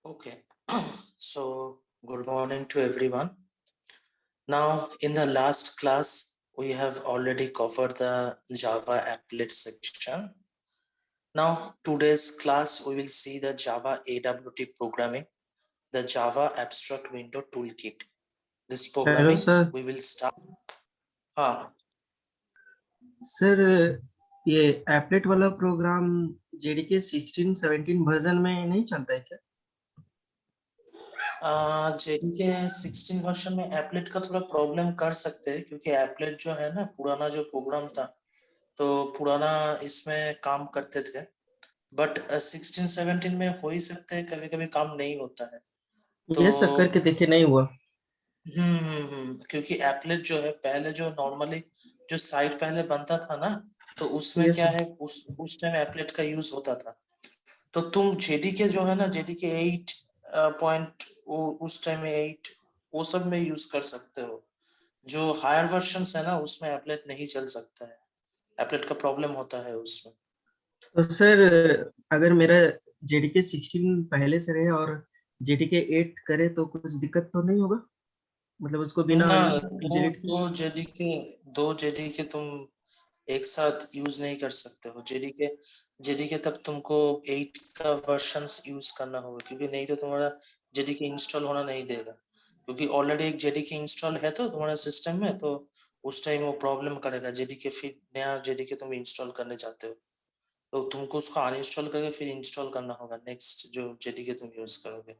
Okay, so good morning to everyone. Now, in the last class, we have already covered the Java applet section. Now, today's class, we will see the Java AWT programming, the Java Abstract Window Toolkit. This hello programming, sir. we will start. हाँ, sir, ये applet वाला programme JDK 16 17 version में नहीं चलता है क्या? JDK 16 version में applet का थोड़ा प्रॉब्लम कर सकते हैं, क्योंकि एप्लेट जो है ना, पुराना जो प्रोग्राम था, तो पुराना इसमें काम करते थे। बट 16-17 में हो ही सकते हैं, कभी कभी काम नहीं होता है। तो ये सब करके देखे नहीं हुआ। क्योंकि एप्लेट जो है, पहले जो नॉर्मली जो साइट पहले बनता था ना, तो उसमें ये क्या सब है, उस टाइम एप्लेट का यूज होता था। तो तुम जेडीके जो है ना, जेडीके 8 पॉइंट, उस टाइम में 8, वो सब में यूज कर सकते हो। जो हायर वर्जन है ना, उसमें एप्लेट नहीं चल सकता है, एप्लेट का प्रॉब्लम होता है उसमें। तो सर, अगर मेरा जेडीके 16 पहले से रहे और जेडीके 8 करे तो कुछ दिक्कत तो नहीं होगा? मतलब उसको बिना ना, दो डिलीट किए। दो जेडीके, दो जेडीके तुम एक साथ यूज नहीं कर सकते हो। जेडीके जेडीके तब तुमको 8 का वर्जन यूज करना होगा, क्योंकि नहीं तो तुम्हारा जेडीके इंस्टॉल होना नहीं देगा। क्योंकि ऑलरेडी एक जेडीके इंस्टॉल है तो तुम्हारा सिस्टम में, तो उस टाइम वो प्रॉब्लम करेगा जेडीके, फिर नया जेडीके तुम इंस्टॉल करने चाहते हो, तो तुमको उसको अनइंस्टॉल करके फिर इंस्टॉल करना होगा नेक्स्ट जो जेडीके तुम यूज करोगे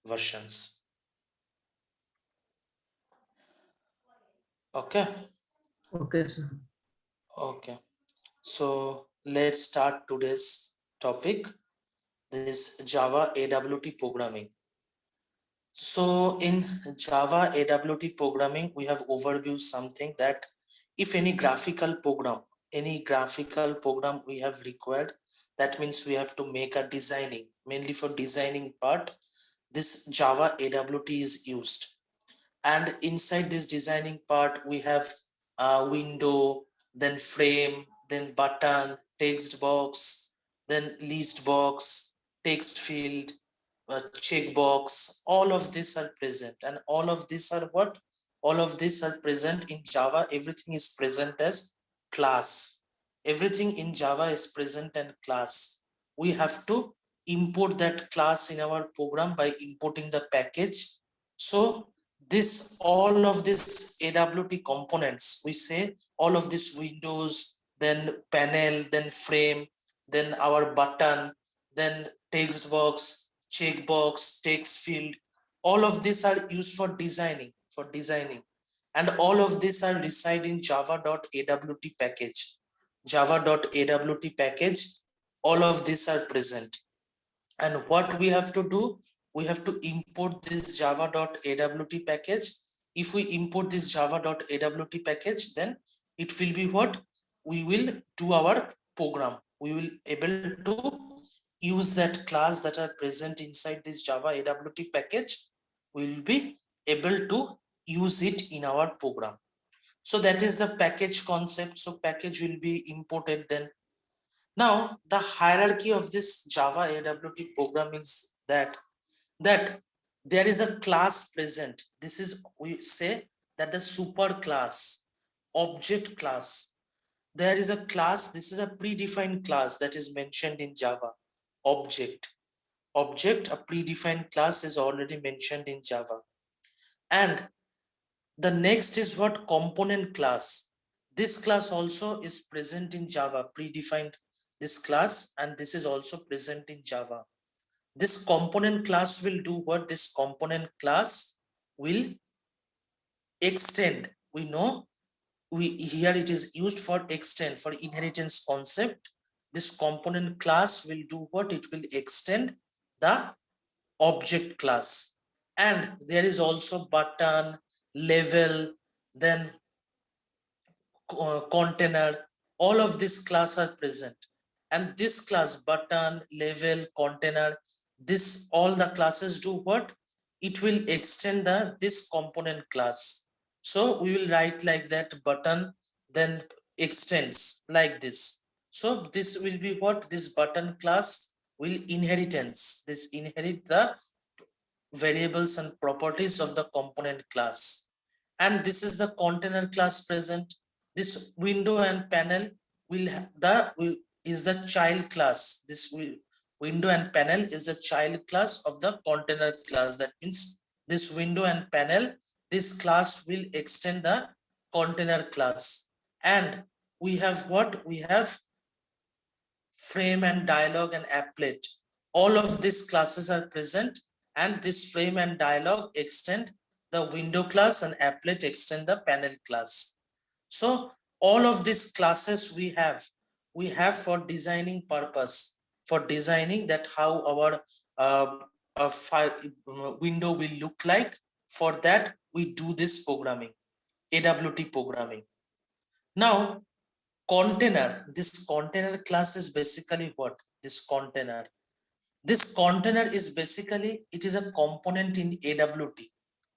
versions. Okay. Okay sir. Okay, so let's start today's topic. This is Java AWT programming. So in Java AWT programming, we have overview something that if any graphical program we have required, that means we have to make a designing, mainly for designing part, this Java AWT is used. And inside this designing part, we have a window, then frame, then button, text box, then list box, text field, checkbox. All of these are present, and all of these are what? All of these are present in Java. Everything is present as class. Everything in Java is present and class. We have to import that class in our program by importing the package. So this, all of this AWT components, we say all of these windows, then panel, then frame, then our button, then text box, checkbox, text field, all of these are used for designing, and all of these are reside in java.awt package. Java.awt package, all of these are present. And what we have to do, we have to import this java.awt package. If we import this java.awt package, then it will be what? We will do our program. We will able to use that class that are present inside this java awt package. We will be able to use it in our program. So that is the package concept. So package will be imported. Then now the hierarchy of this Java AWT programming is that there is a class present. This is, we say that the super class, object class. There is a class. This is a predefined class that is mentioned in Java. Object, a predefined class is already mentioned in Java. And the next is what? Component class. This class also is present in Java, predefined this class, and this is also present in Java. This component class will do what? This component class will extend. We know here it is used for extend, for inheritance concept. This component class will do what? It will extend the object class. And there is also button, level, then container. All of this class are present, and this class, button, level, container, this all the classes do what? It will extend the this component class. So we will write like that, button then extends like this. So this will be what? This button class will inheritance, this inherit the variables and properties of the component class. And this is the container class present. This window and panel is the child class. This window and panel is the child class of the container class. That means this window and panel, this class will extend the container class. And we have what? We have frame and dialog and applet. All of these classes are present, and this frame and dialog extend the window class and applet extend the panel class. So all of these classes we have for designing purpose, for designing that how our window will look like. For that we do this programming, AWT programming. Now container, this container class is basically what? This container is basically, it is a component in AWT,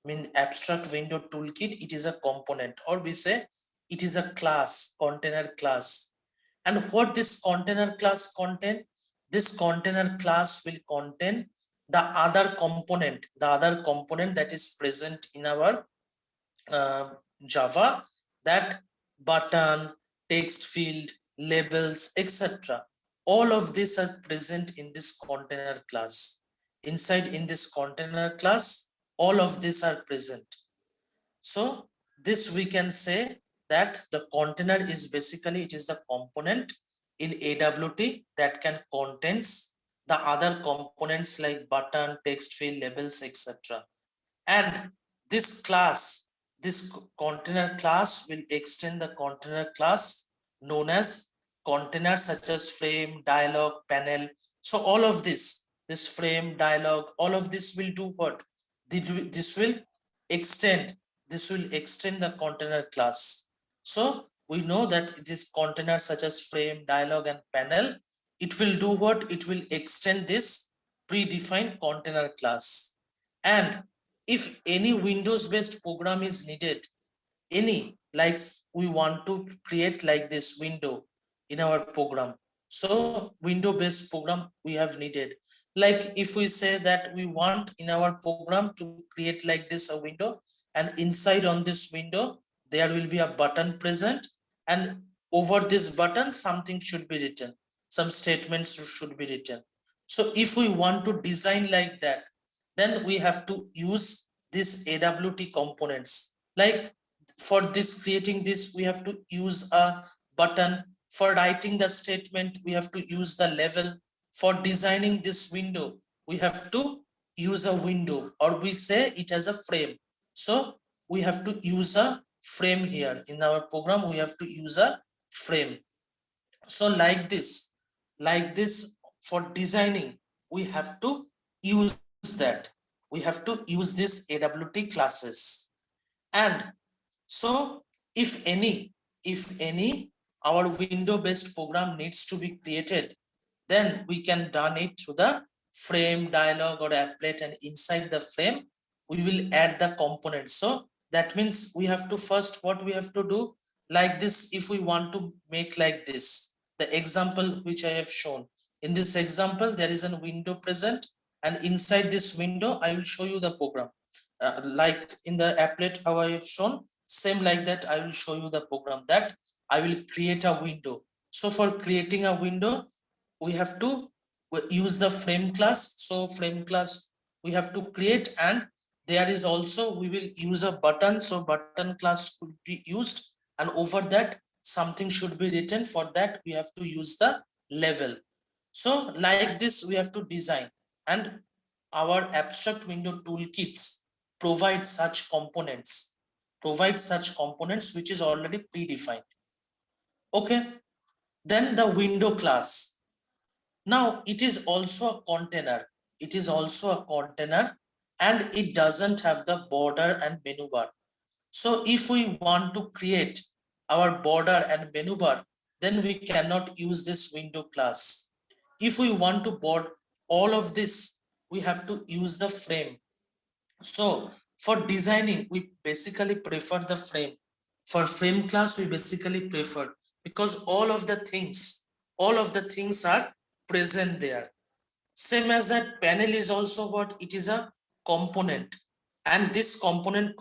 mean abstract window toolkit. It is a component, or we say it is a class, container class. And what this container class contain? This container class will contain the other component that is present in our Java, that button, text field, labels, etc. All of these are present in this container class. Inside in this container class, all of these are present. So this we can say that the container is basically, it is the component in AWT that can contains the other components like button, text field, labels, etc. And this class, this container class will extend the container class known as containers such as frame, dialog, panel. So all of this frame, dialog, all of this will do what? This will extend the container class. So we know that this containers such as frame, dialog, and panel, it will do what? It will extend this predefined container class. And if any Windows based program is needed, any, like we want to create like this window in our program, so window based program we have needed, like if we say that we want in our program to create like this a window, and inside on this window there will be a button present, and over this button something should be written, some statements should be written. So if we want to design like that, then we have to use this AWT components. Like for this, creating this, we have to use a button. For writing the statement, we have to use the level. For designing this window, we have to use a window, or we say it as a frame. So we have to use a frame here. In our program, we have to use a frame. So like this for designing, we have to use that. We have to use this AWT classes. And so if any our window based program needs to be created, then we can done it through the frame, dialog, or applet, and inside the frame we will add the components. So that means we have to first, what we have to do, like this, if we want to make like this, the example which I have shown. In this example, there is a window present, and inside this window I will show you the program. Like in the applet how I have shown, same like that I will show you the program, that I will create a window. So for creating a window, we have to use the frame class. So frame class we have to create, and there is also, we will use a button. So button class could be used, and over that something should be written. For that we have to use the level. So like this we have to design, and our abstract window toolkits provide such components, which is already predefined. Okay, then the window class. Now it is also a container. And it doesn't have the border and menu bar. So if we want to create our border and menu bar, then we cannot use this window class. If we want to board all of this, we have to use the frame. So for designing, we basically prefer the frame. For frame class, we basically prefer, because all of the things are present there. Same as that panel is also what? It is a component, and this component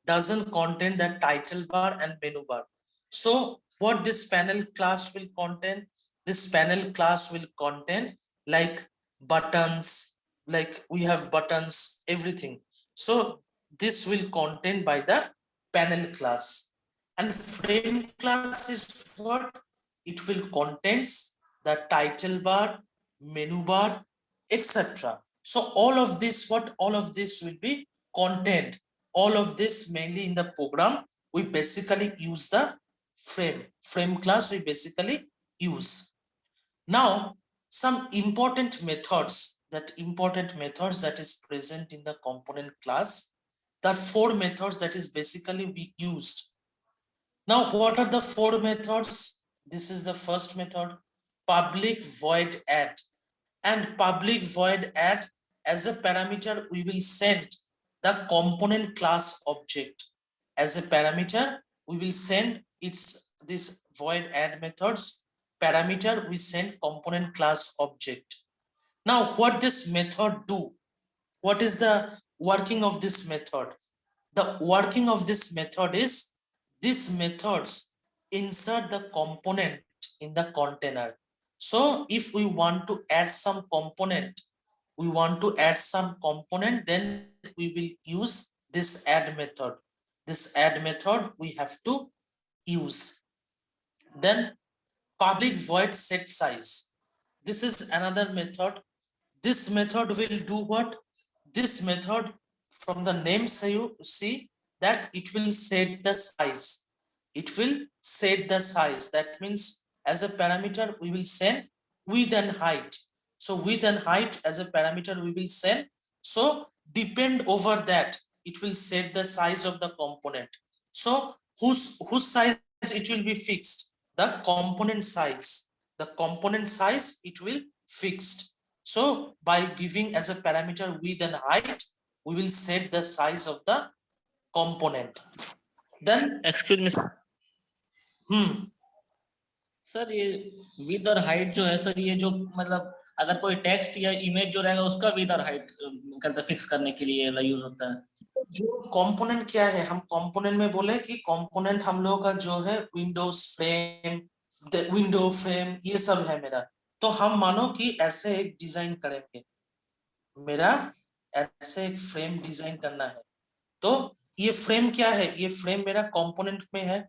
doesn't contain the title bar and menu bar. So what this panel class will contain? This panel class will contain like buttons, like we have buttons, everything. So this will contain by the panel class. And frame class is what? It will contains the title bar, menu bar, etc. So all of this, all of this will be content. All of this mainly in the program, we basically use the frame class we basically use. Now, some important methods that is present in the component class, that 4 methods that is basically we used. Now, what are the 4 methods? This is the first method, public void add. And public void add, as a parameter, we will send the component class object. As a parameter, we will send this void add methods parameter, we send component class object. Now, what this method do? What is the working of this method? The working of this method is, these methods insert the component in the container. So if we want to add some component, then we will use this add method. This add method we have to use. Then public void set size. This is another method. This method will do what? This method, from the name you see that it will set the size. It will set the size. That means as a parameter, we will send width and height. So width and height as a parameter we will send. So depend over that, it will set the size of the component. So whose size it will be fixed? The component size. The component size it will fixed. So by giving as a parameter width and height, we will set the size of the component. Then excuse me sir, ये with और height जो है sir, ये जो मतलब अगर कोई text या इमेज जो रहेगा उसका विद और हाइट करके फिक्स करने के लिए यूज होता है। जो कंपोनेंट क्या है, हम कंपोनेंट में बोले कि कंपोनेंट हम लोगों का जो है विंडोज फ्रेम, विंडो फ्रेम, ये सब है मेरा। तो हम मानो कि ऐसे एक डिजाइन करेंगे, मेरा ऐसे एक फ्रेम डिजाइन करना है। तो ये फ्रेम क्या है? ये फ्रेम मेरा कंपोनेंट में है,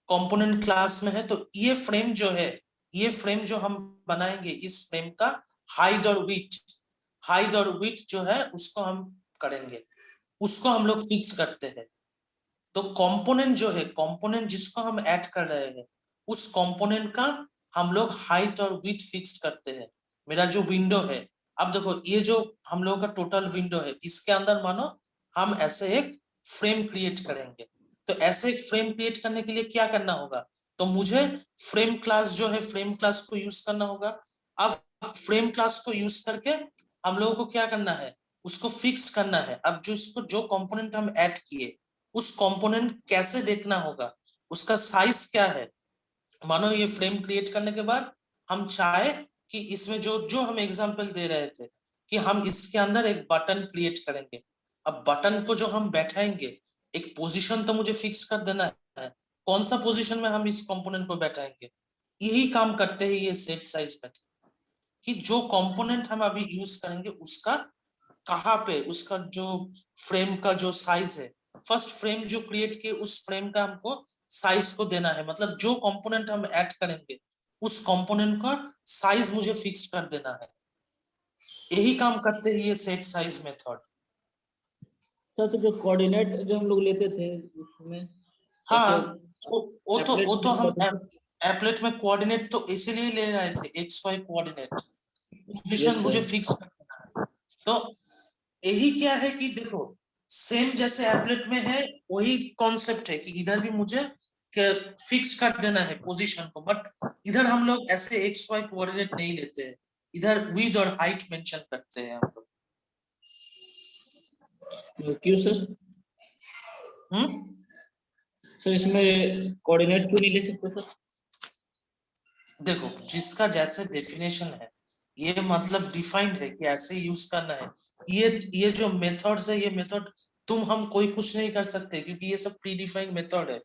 कंपोनेंट क्लास में है। तो ये फ्रेम जो है, ये फ्रेम जो हम बनाएंगे, इस फ्रेम का हाइट और विड्थ जो है उसको हम करेंगे, उसको हम लोग फिक्स करते हैं। तो कंपोनेंट जो है, कंपोनेंट जिसको हम ऐड कर रहे हैं, उस कंपोनेंट का हम लोग हाइट और विड्थ फिक्स करते हैं। मेरा जो विंडो है, अब देखो ये जो हम लोगों का टोटल विंडो है, इसके अंदर मानो हम ऐसे एक फ्रेम क्रिएट करेंगे। तो ऐसे एक फ्रेम क्रिएट करने के लिए क्या करना होगा? तो मुझे फ्रेम क्लास जो है, फ्रेम क्लास को यूज करना होगा। अब फ्रेम क्लास को यूज करके हम लोगों को क्या करना है? उसको फिक्स करना है। अब जो कंपोनेंट हम ऐड किए, उस कंपोनेंट कैसे देखना होगा, उसका साइज क्या है। मानो ये फ्रेम क्रिएट करने के बाद हम चाहे कि इसमें जो हम एग्जांपल दे रहे थे कि हम इसके अंदर एक बटन क्रिएट करेंगे। अब बटन को जो हम बैठाएंगे, एक पोजीशन तो मुझे फिक्स कर देना है, कौन सा पोजीशन में हम इस कंपोनेंट को बैठाएंगे। यही काम करते हैं ये सेट साइज मेथड, कि जो कंपोनेंट हम अभी यूज करेंगे उसका कहाँ पे, उसका जो फ्रेम का जो साइज है, फर्स्ट फ्रेम जो क्रिएट किए उस फ्रेम का हमको साइज को देना है। मतलब जो कंपोनेंट हम ऐड करेंगे उस कंपोनेंट का साइज मुझे फिक्स कर देना है। यही काम करते हैं ये सेट साइज मेथड। तो जो कोऑर्डिनेट जो हम लोग लेते थे उसमें, हाँ, वो तो हम एप्लेट में कोऑर्डिनेट तो इसीलिए ले रहे थे, एक्स वाई कोऑर्डिनेट, पोजीशन मुझे फिक्स करना है। तो यही क्या है कि देखो, सेम जैसे एप्लेट में है वही कॉन्सेप्ट है कि इधर भी मुझे फिक्स कर देना है पोजीशन को, बट इधर हम लोग ऐसे एक्स वाई कोऑर्डिनेट नहीं लेते हैं, इधर विड्थ और हाइट मेंशन करते हैं हम लोग। क्यों सर? तो इसमें कोऑर्डिनेट क्यों नहीं ले सकते सर? देखो, जिसका जैसे डेफिनेशन है, ये मतलब डिफाइंड है कि ऐसे यूज करना है। ये जो मेथड्स है, ये मेथड तुम हम कोई कुछ नहीं कर सकते, क्योंकि ये सब प्री डिफाइंड मेथड है।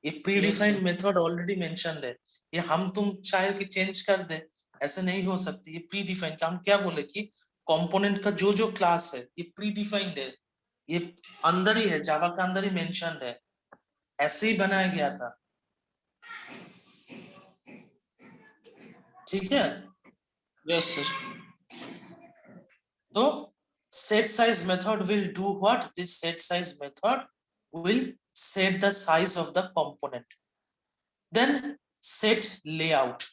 ये pre Yes, defined sir. Method already mentioned है। ये हम तुम चाहे कि चेंज कर दे, ऐसे नहीं हो सकती। ये प्री डिफाइंड का हम क्या बोले कि कंपोनेंट का जो जो क्लास है ये प्री डिफाइंड है, ये अंदर ही है, जावा का अंदर ही मेंशन्ड है, ऐसे ही बनाया गया था। ठीक है। Yes, sir. तो set size method will do what? This set size method will set the size of the component. Then set layout.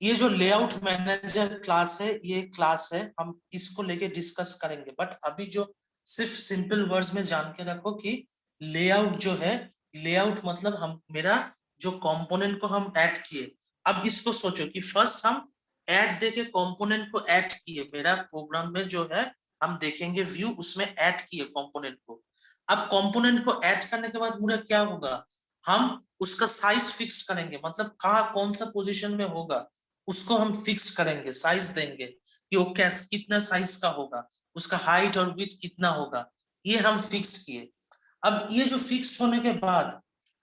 ये जो लेआउट मैनेजर क्लास है, ये क्लास है, हम इसको लेके डिस्कस करेंगे। बट अभी जो सिर्फ सिंपल वर्ड्स में जान के रखो कि लेआउट जो है, लेआउट मतलब हम मेरा जो कंपोनेंट को हम ऐड किए। अब इसको सोचो कि फर्स्ट हम ऐड देके कंपोनेंट को ऐड किए, मेरा प्रोग्राम में जो है हम देखेंगे व्यू, उसमें ऐड किए कंपोनेंट को। अब कंपोनेंट को ऐड करने के बाद पूरा क्या होगा, हम उसका साइज फिक्स करेंगे, मतलब कहाँ कौन सा पोजीशन में होगा उसको हम फिक्स करेंगे, साइज देंगे कि वो कैसे कितना साइज का होगा, उसका हाइट और विड्थ कितना होगा, ये हम फिक्स किए। अब ये जो फिक्स होने के बाद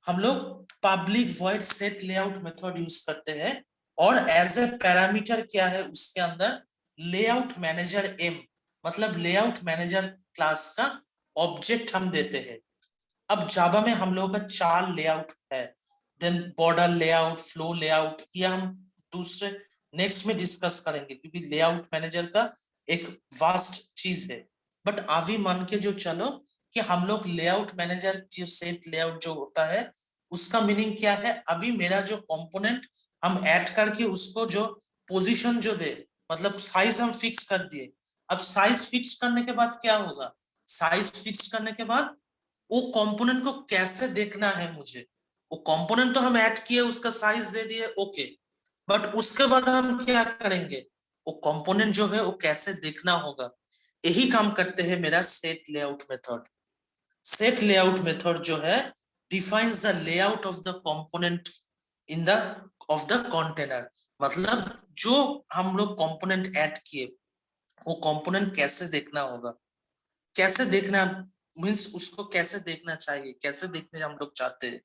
हम लोग public void set layout method use करते हैं, और एज ए पैरामीटर क्या है उसके अंदर, लेआउट मैनेजर एम, मतलब लेआउट मैनेजर क्लास का ऑब्जेक्ट हम देते हैं। अब जावा में हम लोग का 4 लेआउट है, then border layout, flow layout, ये हम दूसरे नेक्स्ट में डिस्कस करेंगे, क्योंकि लेआउट मैनेजर का एक वास्ट चीज है। बट अभी मान के जो चलो कि हम लोग लेआउट मैनेजर जो सेट लेआउट जो होता है उसका मीनिंग क्या है, अभी मेरा जो कंपोनेंट हम ऐड करके उसको जो पोजीशन जो दे, मतलब साइज हम फिक्स कर दिए। अब साइज फिक्स करने के बाद क्या होगा, साइज फिक्स करने के बाद वो कंपोनेंट को कैसे देखना है मुझे, वो कंपोनेंट तो हम ऐड किए, उसका साइज दे दिए, ओके, बट उसके बाद हम क्या करेंगे, वो कंपोनेंट जो है वो कैसे देखना होगा, यही काम करते हैं मेरा set layout method. Set layout method जो है defines the layout of the component in the of the container, मतलब जो हम लोग कंपोनेंट ऐड किए वो कंपोनेंट कैसे देखना होगा, कैसे देखना मीन्स उसको कैसे देखना चाहिए, कैसे देखने हम लोग चाहते हैं,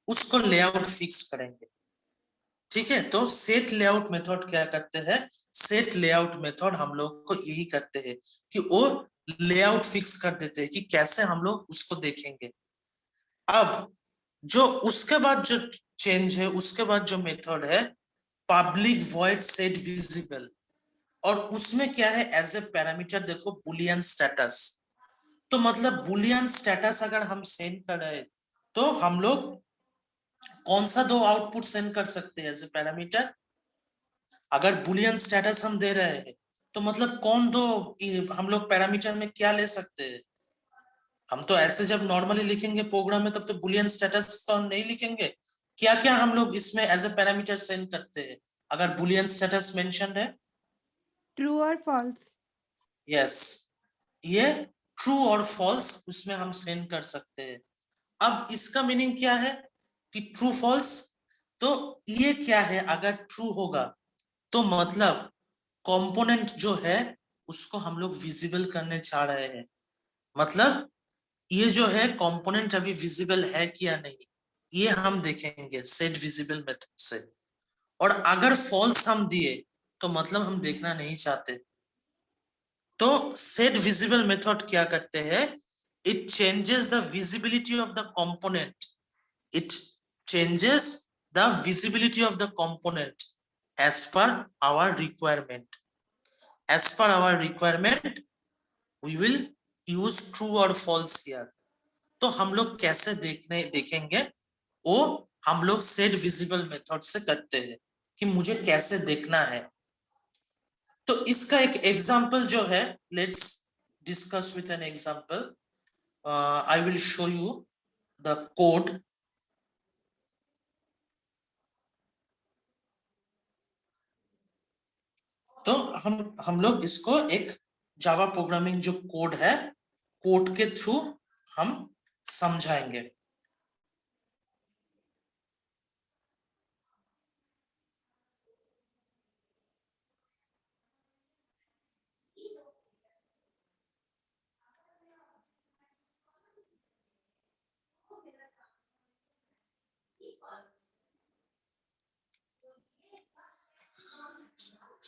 उसको लेआउट फिक्स करेंगे। ठीक है, तो सेट लेआउट मेथड क्या करते हैं, सेट लेआउट मेथड हम लोग को यही करते हैं कि वो लेआउट फिक्स कर देते हैं कि कैसे हम लोग उसको देखेंगे। अब जो उसके बाद जो चेंज है, उसके बाद जो मेथड है पब्लिक वॉइड सेट विजिबल, और उसमें क्या है एज ए पैरामीटर देखो बुलियन स्टेटस। तो मतलब बुलियन स्टेटस अगर हम सेंड कर रहे हैं तो हम लोग कौन सा दो आउटपुट सेंड कर सकते हैं एज ए पैरामीटर, अगर बुलियन स्टेटस हम दे रहे हैं तो मतलब कौन दो हम लोग पैरामीटर में क्या ले सकते हैं। हम तो ऐसे जब नॉर्मली लिखेंगे प्रोग्राम में तब तो बुलियन स्टेटस तो हम नहीं लिखेंगे, क्या क्या हम लोग इसमें एज ए पैरामीटर सेंड करते हैं अगर बुलियन स्टेटस मेंशन्ड है। ट्रू और फॉल्स। यस, ये ट्रू और फॉल्स उसमें हम सेंड कर सकते हैं। अब इसका मीनिंग क्या है कि ट्रू फॉल्स, तो ये क्या है, अगर ट्रू होगा तो मतलब कंपोनेंट जो है उसको हम लोग विजिबल करने चाह रहे हैं, मतलब ये जो है कंपोनेंट अभी विजिबल है कि या नहीं, ये हम देखेंगे सेट विजिबल मेथड से। और अगर फॉल्स हम दिए तो मतलब हम देखना नहीं चाहते। तो सेट विजिबल मेथड क्या करते हैं, it changes the visibility of the component, it changes the visibility of the component as per our requirement. As per our requirement we will use true or false here. तो हम लोग कैसे देखेंगे वो हम लोग सेट विजिबल मेथड से करते हैं कि मुझे कैसे देखना है। तो इसका एक एग्जांपल जो है, let's discuss with an example. I will show you the code. तो हम लोग इसको एक जावा प्रोग्रामिंग जो कोड है, कोड के थ्रू हम समझाएंगे।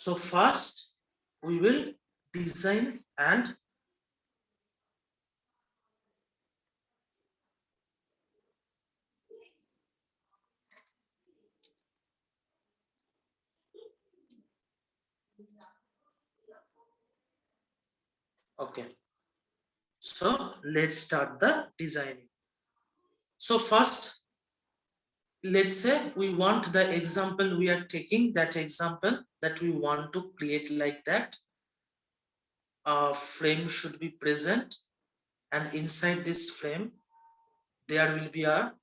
So first we will design and okay. So let's start the designing. So first, let's say we want the example we are taking, that example that we want to create like that. A frame should be present, and inside this frame there will be a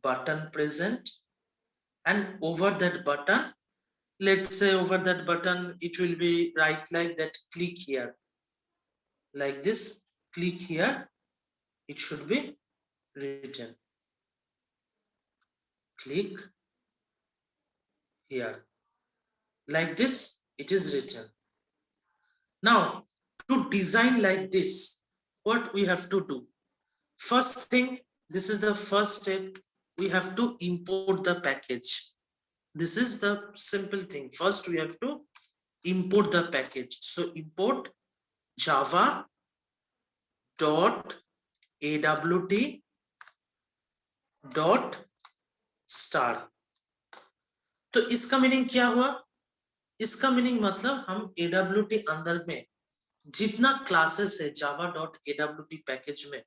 button present, and over that button, let's say over that button it will be write like that, click here, like this, click here, it should be written, click here, like this it is written. Now to design like this, what we have to do? First thing, this is the first step, we have to import the package. This is the simple thing. First we have to import the package. So import java.awt.star. तो इसका meaning क्या हुआ? इसका meaning मतलब हम AWT अंदर में जितना क्लासेस है java.awt पैकेज में,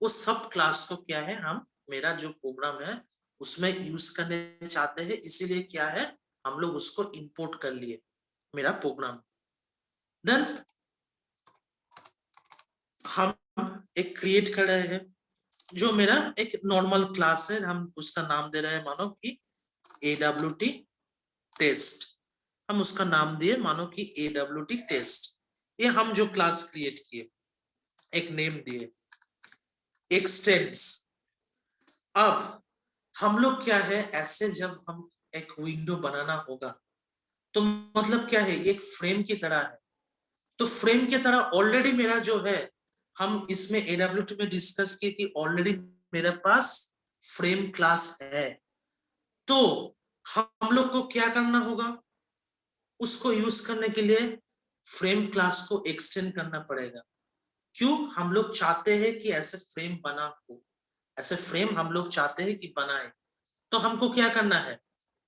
वो सब क्लास को क्या है, हम मेरा जो प्रोग्राम है उसमें यूज करने चाहते हैं, इसीलिए क्या है, हम लोग उसको इंपोर्ट कर लिए मेरा प्रोग्राम। देन हम एक क्रिएट कर रहे हैं जो मेरा एक नॉर्मल क्लास है, हम उसका नाम दे रहे हैं मानो कि AWT टेस्ट, हम उसका नाम दिए मानो कि AWT टेस्ट। ये हम जो क्लास क्रिएट किए एक नेम दिए एक्सटेंड्स। अब हम लोग क्या है, ऐसे जब हम एक विंडो बनाना होगा तो मतलब क्या है, एक फ्रेम की तरह है, तो फ्रेम की तरह ऑलरेडी मेरा जो है, हम इसमें AWT में डिस्कस किए कि ऑलरेडी मेरे पास फ्रेम क्लास है, तो हम लोग को क्या करना होगा, उसको यूज करने के लिए फ्रेम क्लास को एक्सटेंड करना पड़ेगा। क्यों? हम लोग चाहते हैं कि ऐसे फ्रेम बना हो, ऐसे फ्रेम हम लोग चाहते हैं कि बनाए, तो हमको क्या करना है,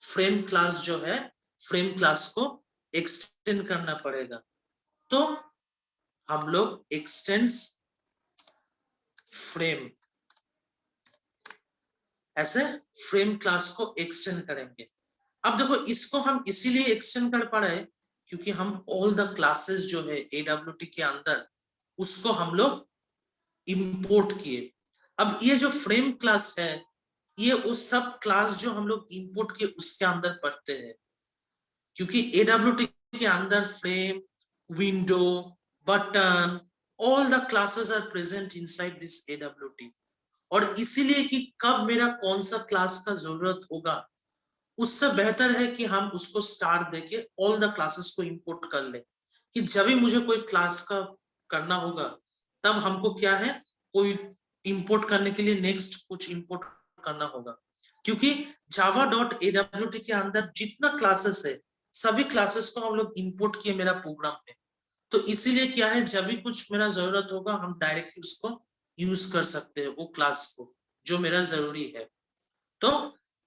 फ्रेम क्लास जो है, फ्रेम क्लास को एक्सटेंड करना पड़ेगा। तो हम लोग एक्सटेंड्स फ्रेम, ऐसे फ्रेम क्लास को एक्सटेंड करेंगे। अब देखो इसको हम इसीलिए एक्सटेंड कर पा रहे हैं क्योंकि हम ऑल द क्लासेस जो है AWT के अंदर, उसको हम लोग इंपोर्ट किए। अब ये जो फ्रेम क्लास है, ये उस सब क्लास जो हम लोग इंपोर्ट किए उसके अंदर पढ़ते हैं, क्योंकि AWT के अंदर frame, window, button, all the classes are present inside this AWT। और इसीलिए कि कब मेरा कौन सा क्लास का जरूरत होगा, उससे बेहतर है कि हम उसको स्टार देके ऑल द क्लासेस को इंपोर्ट कर ले, कि जब भी मुझे कोई क्लास का करना होगा तब हमको क्या है, कोई इंपोर्ट करने के लिए नेक्स्ट कुछ इंपोर्ट करना होगा। क्योंकि java.awt के अंदर जितना क्लासेस है, सभी क्लासेस को हम लोग इंपोर्ट किए मेरा प्रोग्राम में, तो इसीलिए क्या है, जब भी कुछ मेरा जरूरत होगा हम डायरेक्टली उसको यूज कर सकते हैं, वो क्लास को जो मेरा जरूरी है। तो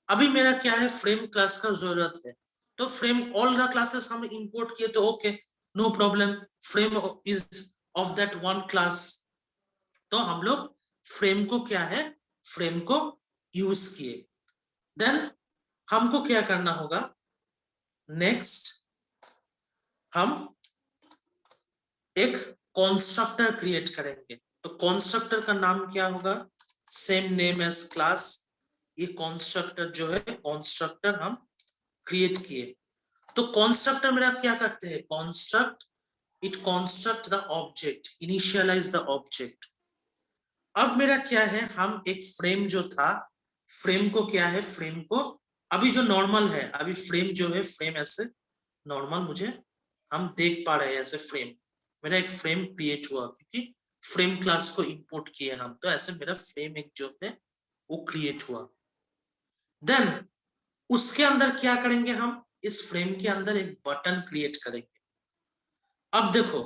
अभी मेरा क्या है, फ्रेम क्लास का जरूरत है, तो फ्रेम ऑल द क्लासेस हम इंपोर्ट किए, तो okay, no problem, frame is of that one class, तो हम लोग फ्रेम को क्या है, फ्रेम को यूज किए। देन हमको क्या करना होगा, नेक्स्ट हम एक कंस्ट्रक्टर क्रिएट करेंगे। तो कंस्ट्रक्टर का नाम क्या होगा, सेम नेम एज क्लास। ये कंस्ट्रक्टर जो है, कंस्ट्रक्टर हम क्रिएट किए। तो कंस्ट्रक्टर मेरा क्या करते हैं, construct, it construct the object, initialize the object. अब मेरा क्या है, हम एक फ्रेम जो था, फ्रेम को क्या है, फ्रेम को अभी जो नॉर्मल है, अभी फ्रेम जो है, फ्रेम ऐसे नॉर्मल मुझे हम देख पा रहे हैं, ऐसे फ्रेम, मेरा एक फ्रेम क्रिएट हुआ क्योंकि फ्रेम क्लास को इंपोर्ट किए हम, तो ऐसे मेरा फ्रेम एक जो है वो क्रिएट हुआ। देन उसके अंदर क्या करेंगे, हम इस फ्रेम के अंदर एक बटन क्रिएट करेंगे। अब देखो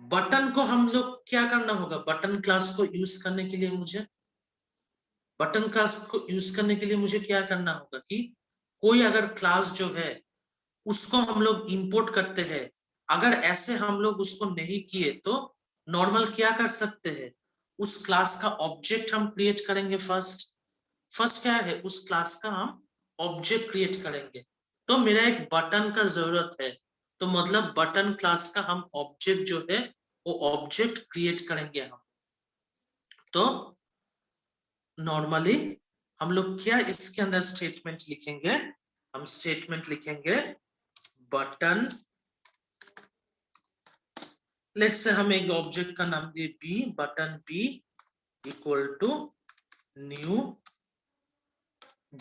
बटन को हम लोग क्या करना होगा, बटन क्लास को यूज करने के लिए मुझे क्या करना होगा कि कोई अगर क्लास जो है उसको हम लोग इंपोर्ट करते हैं, अगर ऐसे हम लोग उसको नहीं किए तो नॉर्मल क्या कर सकते हैं, उस क्लास का ऑब्जेक्ट हम क्रिएट करेंगे। फर्स्ट क्या है, उस क्लास का हम ऑब्जेक्ट क्रिएट करेंगे। तो मेरा एक बटन का जरूरत है, तो मतलब बटन क्लास का हम ऑब्जेक्ट जो है वो ऑब्जेक्ट क्रिएट करेंगे हम। तो नॉर्मली हम लोग क्या इसके अंदर स्टेटमेंट लिखेंगे, हम स्टेटमेंट लिखेंगे बटन, लेट्स से हम एक ऑब्जेक्ट का नाम दिए B, button B equal to new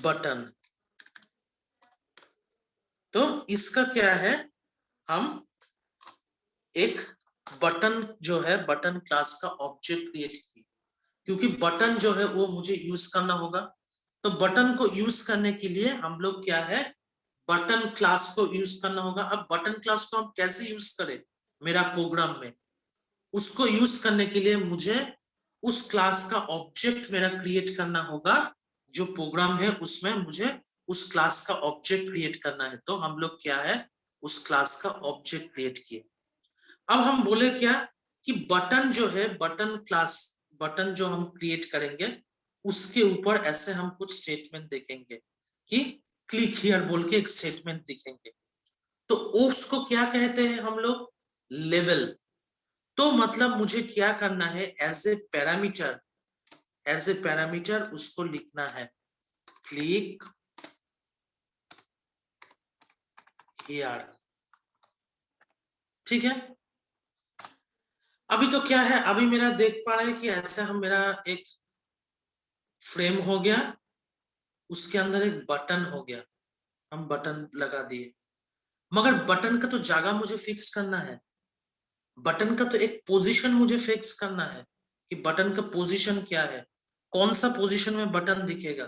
button. तो इसका क्या है, हम एक बटन जो है बटन क्लास का ऑब्जेक्ट क्रिएट किए, क्योंकि बटन जो है वो मुझे यूज करना होगा। तो बटन को यूज करने के लिए हम लोग क्या है, बटन क्लास को यूज करना होगा। अब बटन क्लास को हम कैसे यूज करें मेरा प्रोग्राम में, उसको यूज करने के लिए मुझे उस क्लास का ऑब्जेक्ट मेरा क्रिएट करना होगा। जो प्रोग्राम है उसमें मुझे उस क्लास का ऑब्जेक्ट क्रिएट करना है। तो हम लोग क्या है, उस क्लास का ऑब्जेक्ट क्रिएट किए। अब हम बोले क्या कि बटन जो है बटन क्लास, बटन जो हम क्रिएट करेंगे उसके ऊपर ऐसे हम कुछ स्टेटमेंट देखेंगे कि क्लिक हियर बोल के एक स्टेटमेंट दिखेंगे। तो उसको क्या कहते हैं हम लोग, लेवल। तो मतलब मुझे क्या करना है, एज ए पैरामीटर उसको लिखना है क्लिक हियर। ठीक है, अभी तो क्या है, अभी मेरा देख पा रहे हैं कि ऐसा हम मेरा एक फ्रेम हो गया, उसके अंदर एक बटन हो गया, हम बटन लगा दिए। मगर बटन का तो जगह मुझे फिक्स करना है, बटन का तो एक पोजीशन मुझे फिक्स करना है कि बटन का पोजीशन क्या है, कौन सा पोजीशन में बटन दिखेगा।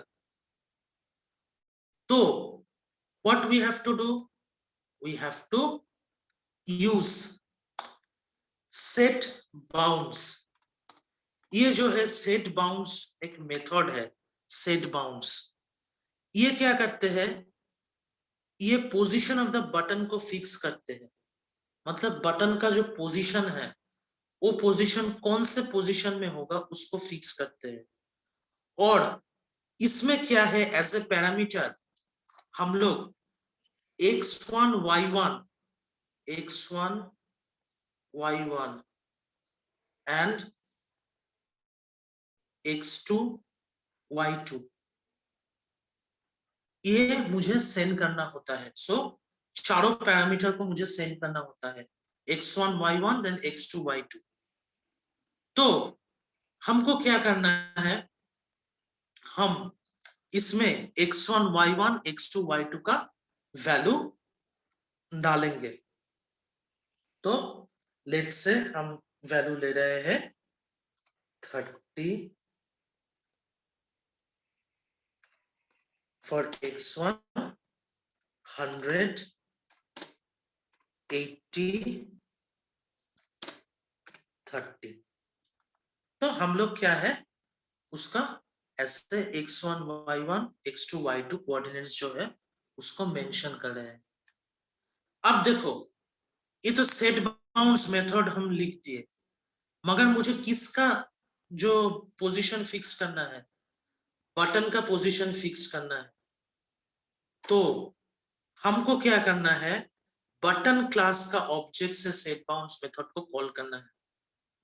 तो what we have to do, we have to use set bounds. ये जो है सेट बाउंड्स एक मेथड है, सेट बाउंड्स। ये क्या करते हैं, ये पोजीशन ऑफ द बटन को फिक्स करते हैं। मतलब बटन का जो पोजीशन है वो पोजीशन कौन से पोजीशन में होगा उसको फिक्स करते हैं। और इसमें क्या है, एज ए पैरामीटर हम लोग x1 y1 and x2 y2 ये मुझे सेंड करना होता है। सो चारों पैरामीटर को मुझे सेंड करना होता है, x1 y1 then x2 y2। तो हमको क्या करना है, हम इसमें x1 y1 x2 y2 का वैल्यू डालेंगे। तो लेट्स से हम वैल्यू ले रहे हैं 30 फॉर x1, 100, 80, 30। तो हम लोग क्या है उसका ऐसे x1 y1 x2 y2 coordinates जो है उसको मेंशन कर रहे हैं। अब देखो ये तो सेट बाउंड्स मेथड हम लिख दिए, मगर मुझे किसका जो पोजीशन फिक्स करना है, बटन का पोजीशन फिक्स करना है। तो हमको क्या करना है, बटन क्लास का ऑब्जेक्ट से सेट बाउंड्स मेथड को कॉल करना है,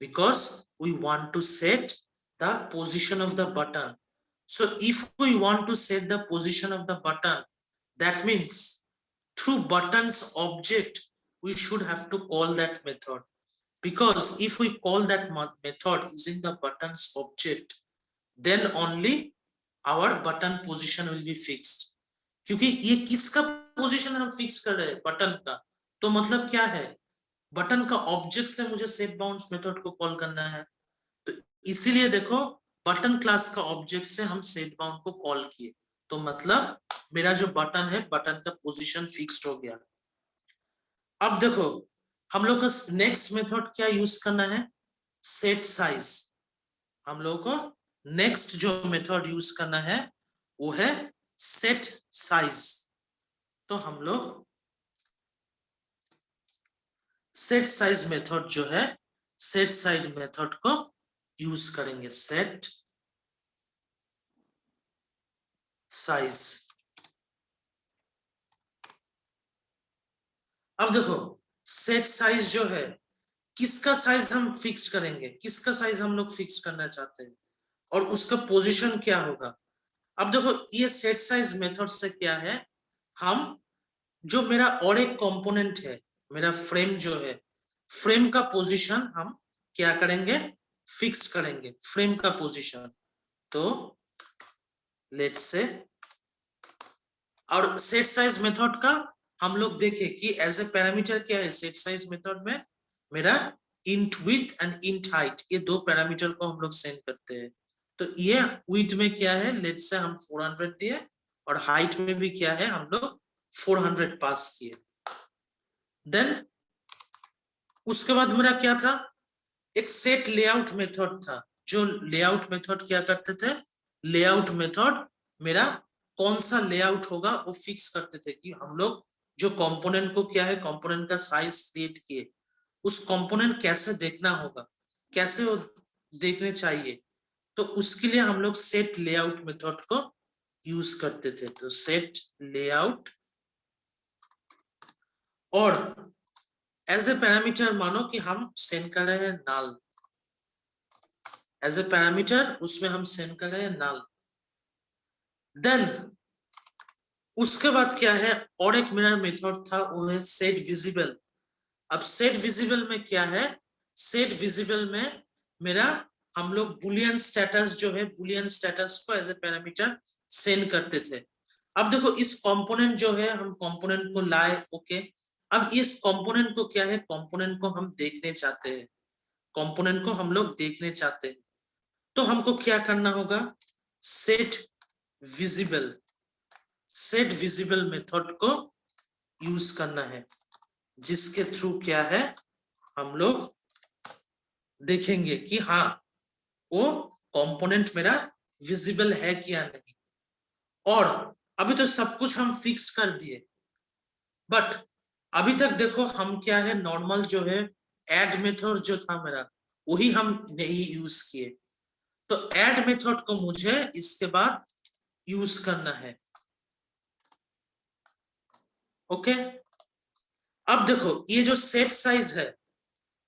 because we want to set the position of the button. So if we want to set the position of the button, that means through buttons object we should have to call that method, because if we call that method using the buttons object then only our button position will be fixed। क्योंकि ये किसका position हम fix कर रहे हैं, button का। तो मतलब क्या है, बटन का ऑब्जेक्ट से मुझे सेट बाउंड्स मेथड को कॉल करना है। तो इसीलिए देखो बटन क्लास का ऑब्जेक्ट से हम सेट बाउंड को कॉल किए, तो तो मतलब मेरा जो बटन है, बटन का पोजीशन फिक्स्ड हो गया। अब देखो हम लोग का नेक्स्ट मेथड क्या यूज करना है, सेट साइज। हम लोग को नेक्स्ट जो मेथड यूज करना है वो है सेट साइज। तो हम लोग सेट साइज मेथड जो है, सेट साइज मेथड को यूज करेंगे, सेट साइज। अब देखो सेट साइज जो है, किसका साइज हम फिक्स करेंगे, किसका साइज हम लोग फिक्स करना चाहते हैं और उसका पोजीशन क्या होगा। अब देखो ये सेट साइज मेथड से क्या है, हम जो मेरा और एक कंपोनेंट है, मेरा फ्रेम जो है, फ्रेम का पोजीशन हम क्या करेंगे, फिक्स करेंगे फ्रेम का पोजीशन। तो लेट्स से, और सेट साइज मेथड का हम लोग देखें कि एज ए पैरामीटर क्या है सेट साइज मेथड में, मेरा int width and int height, ये दो पैरामीटर को हम लोग सेंड करते हैं। तो ये विड्थ में क्या है, लेट्स से हम 400 दिए, और हाइट में भी क्या है, हम लोग 400 पास किए। देन उसके बाद मेरा क्या था, एक सेट लेआउट मेथड था। जो लेआउट मेथड क्या करते थे, लेआउट मेथड मेरा कौन सा लेआउट होगा वो फिक्स करते थे, कि हम लोग जो कंपोनेंट को क्या है, कंपोनेंट का साइज क्रिएट किए, उस कंपोनेंट कैसे देखना होगा, कैसे वो देखने चाहिए। तो उसके लिए हम लोग सेट लेआउट मेथड को यूज करते थे। तो सेट लेआउट, और एज ए पैरामीटर मानो कि हम सेंड कर रहे हैं नल, एज ए पैरामीटर उसमें हम सेंड कर रहे हैं नल। देन उसके बाद क्या है, और एक मेरा मेथड था वो है सेट विजिबल। अब सेट विजिबल में क्या है, सेट विजिबल में मेरा हम लोग बुलियन स्टेटस जो है, बुलियन स्टेटस को एज ए पैरामीटर सेंड करते थे। अब देखो इस कंपोनेंट जो है, हम कंपोनेंट को लाए, ओके। अब इस कंपोनेंट को क्या है, कंपोनेंट को हम देखने चाहते हैं, कंपोनेंट को हम लोग देखने चाहते हैं। तो हमको क्या करना होगा, set visible, set visible method को यूज करना है, जिसके थ्रू क्या है, हम लोग देखेंगे कि हाँ वो कंपोनेंट मेरा विजिबल है क्या नहीं। और अभी तो सब कुछ हम फिक्स कर दिए, बट अभी तक देखो हम क्या है, नॉर्मल जो है ऐड मेथड जो था मेरा, वही हम नहीं यूज किए। तो ऐड मेथड को मुझे इसके बाद यूज करना है, ओके। अब देखो ये जो सेट साइज है,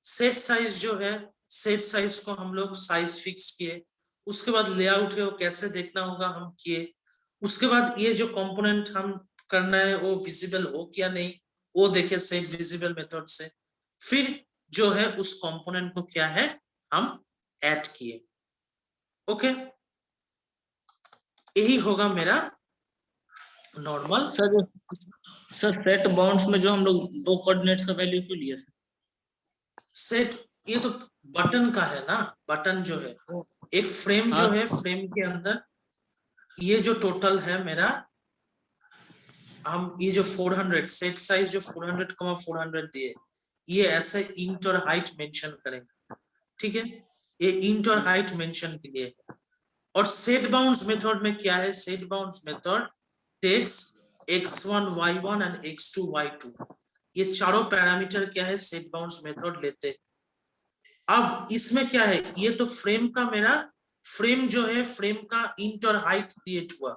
सेट साइज जो है, सेट साइज को हम लोग साइज फिक्स किए। उसके बाद लेआउट है वो कैसे देखना होगा हम किए। उसके बाद ये जो कंपोनेंट हम करना है वो विजिबल हो क्या नहीं, वो देखे सेट विजिबल मेथड से। फिर जो है उस कंपोनेंट को क्या है, हम ऐड किए, ओके। यही होगा मेरा नॉर्मल। सर सेट बाउंड्स में जो हम लोग दो कोऑर्डिनेट्स का वैल्यू क्यों लिए सर? सेट ये तो बटन का है ना, बटन जो है एक फ्रेम जो है, फ्रेम के अंदर ये जो टोटल है मेरा, हम ये जो 400 सेट साइज जो 400,400 दिए, ये ऐसे इंट और हाइट मेंशन करेंगे, ठीक है। ये इंट और हाइट मेंशन के लिए। और सेट बाउंड्स मेथड में क्या है, set bounds method takes x1 y1 and x2 y2, ये चारों पैरामीटर क्या है, सेट बाउंड्स मेथड लेते हैं। अब इसमें क्या है, ये तो फ्रेम का मेरा फ्रेम जो है, फ्रेम का इंट और हाइट क्रिएट हुआ,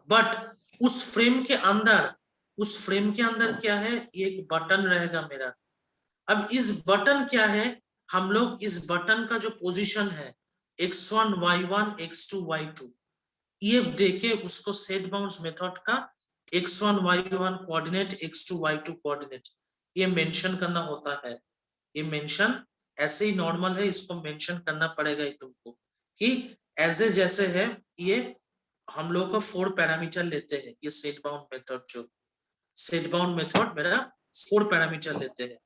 बट उस फ्रेम के अंदर, उस फ्रेम के अंदर क्या है, एक बटन रहेगा मेरा। अब इस बटन क्या है, हम लोग इस बटन का जो पोजीशन है x1 y1 x2 y2, ये देके उसको सेट बाउंड्स मेथड का x1 y1 coordinate x2 y2 coordinate ये मेंशन करना होता है। ये मेंशन ऐसे ही नॉर्मल है, इसको मेंशन करना पड़ेगा ही तुमको, कि एज ए जैसे है ये हम लोग का 4 पैरामीटर लेते हैं। ये सेट बाउंड मेथड जो सेट बाउंड मेथड मेरा 4 पैरामीटर लेते हैं।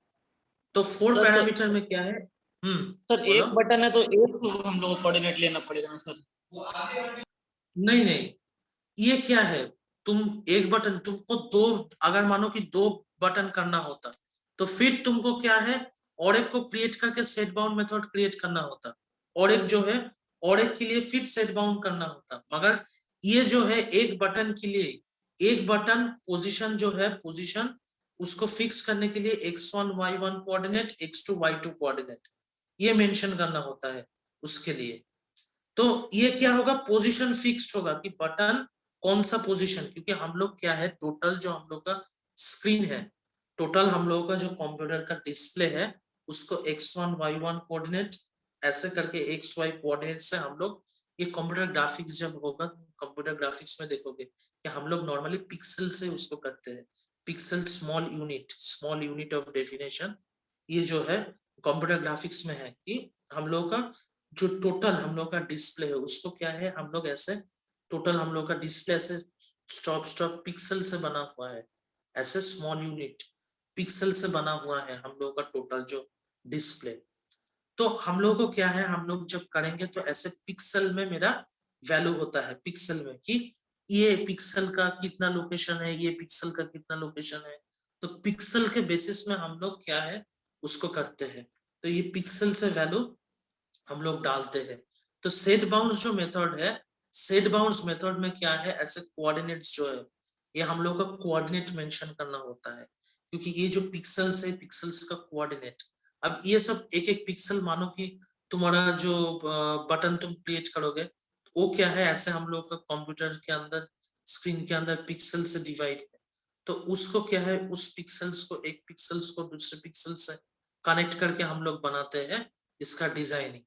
तो 4 पैरामीटर में क्या है, सर एक बटन है तो एक हम लोग को कोऑर्डिनेट लेना पड़ेगा ना सर? नहीं नहीं, ये क्या है, तुम एक बटन, तुमको दो, अगर मानो कि दो बटन करना होता तो फिर तुमको क्या है, और एक को क्रिएट करके सेट बाउंड मेथड क्रिएट करना होता, और एक जो है, और एक के लिए फिर सेट बाउंड करना होता। मगर ये जो है एक बटन के लिए, एक बटन पोजीशन जो है, पोजीशन उसको फिक्स करने के लिए x1 y1 coordinate, x2 y2 coordinate ये मेंशन करना होता है उसके लिए। तो ये क्या होगा, पोजीशन फिक्स्ड होगा कि बटन कौन सा पोजीशन, क्योंकि हम लोग क्या है, टोटल जो हम लोग का स्क्रीन है, टोटल हम लोगों का जो कंप्यूटर का डिस्प्ले है, उसको x1 y1 कोऑर्डिनेट ऐसे करके xy कोऑर्डिनेट से हम लोग, ये कंप्यूटर ग्राफिक्स जब होगा, कंप्यूटर ग्राफिक्स में देखोगे कि हम लोग नॉर्मली पिक्सल से उसको करते हैं, pixel small unit of definition. ये जो है कंप्यूटर ग्राफिक्स में है कि हम लोग का जो टोटल हम लोग का डिस्प्ले है उसको क्या है, हम लोग ऐसे टोटल हम लोग का डिस्प्ले ऐसे स्टॉप पिक्सल से बना हुआ है, ऐसे स्मॉल यूनिट पिक्सल से बना हुआ है हम लोग का टोटल जो डिस्प्ले। तो हम लोग को क्या है, हम लोग जब करेंगे तो ऐसे पिक्सल में मेरा वैल्यू होता है, पिक्सल में कि ये पिक्सल का कितना लोकेशन है, ये पिक्सल का कितना लोकेशन है। तो पिक्सल के बेसिस में हम लोग क्या है उसको करते हैं। तो ये पिक्सल से वैल्यू हम लोग डालते हैं। तो सेट बाउंड्स जो मेथड है, सेट बाउंड्स मेथड में क्या है, ऐसे कोऑर्डिनेट्स जो है, ये हम लोग का कोऑर्डिनेट मेंशन करना होता है, क्योंकि ये जो पिक्सल्स है, पिक्सल्स का कोऑर्डिनेट। अब ये सब एक एक पिक्सल, मानो कि तुम्हारा जो बटन तुम क्रिएट करोगे, वो क्या है, ऐसे हम लोग का कंप्यूटर के अंदर, स्क्रीन के अंदर पिक्सल से डिवाइड है। तो उसको क्या है, उस पिक्सल्स को, एक पिक्सल्स को दूसरे पिक्सल से कनेक्ट करके हम लोग बनाते हैं इसका डिजाइनिंग।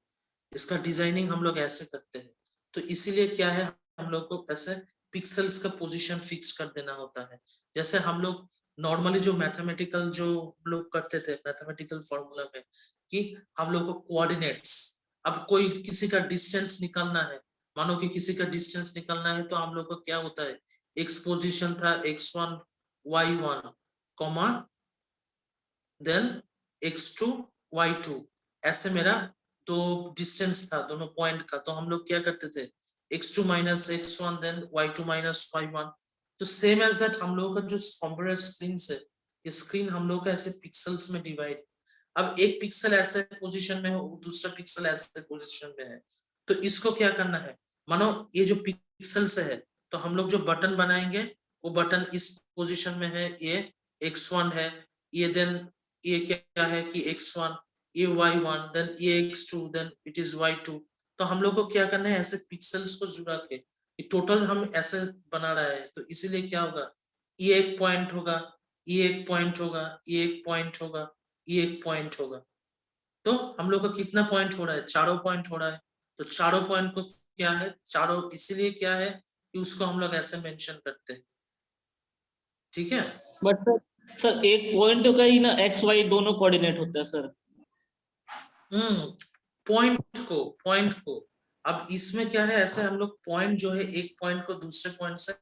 इसका डिजाइनिंग हम लोग ऐसे करते हैं। तो इसीलिए क्या है, हम लोग को ऐसे पिक्सल्स का पोजीशन फिक्स कर देना होता है। जैसे हम लोग नॉर्मली जो मैथमेटिकल जो हम लोग करते थे मैथमेटिकल फॉर्मूला में, कि हम लोग को कोऑर्डिनेट्स, अब कोई किसी का डिस्टेंस निकालना है, मानो कि किसी का डिस्टेंस निकालना है, तो हम लोग को क्या होता है, एक्स पोजीशन था x1 y1 comma then x2 y2, ऐसे मेरा दो डिस्टेंस था दोनों पॉइंट का। तो हम लोग क्या करते थे, x2 minus x1 then y2 minus y1। तो सेम एज दैट हम लोगों का जो कंप्यूटर स्क्रीन से, स्क्रीन हम लोग का ऐसे पिक्सल्स में डिवाइड। अब एक पिक्सल ऐसे पोजीशन में है, दूसरा पिक्सल ऐसे पोजीशन में है। तो इसको क्या करना है, मानो ये जो पिक्सल से है, तो हम लोग जो बटन बनाएंगे वो बटन इस पोजीशन में है, ये x1 है, ये देन ये क्या है कि x1, ये y1, देन ये x2, then it is y2। तो हम लोग को क्या करना है, ऐसे पिक्सल्स को जुड़ा के टोटल हम ऐसे बना रहा है। तो इसीलिए क्या होगा, ये एक पॉइंट होगा, ये एक पॉइंट होगा, ये एक पॉइंट होगा, ये एक पॉइंट होगा। तो हम लोग का कितना पॉइंट हो रहा है, चारों पॉइंट हो रहा है। तो चारों पॉइंट को क्या है, चारों, इसीलिए क्या है कि उसको हम लोग ऐसे मेंशन करते हैं। ठीक है, बट सर एक पॉइंट का ही ना एक्स वाई दोनों कोऑर्डिनेट होता है सर। पॉइंट को अब इसमें क्या है, ऐसे हम लोग पॉइंट जो है, एक पॉइंट को दूसरे पॉइंट से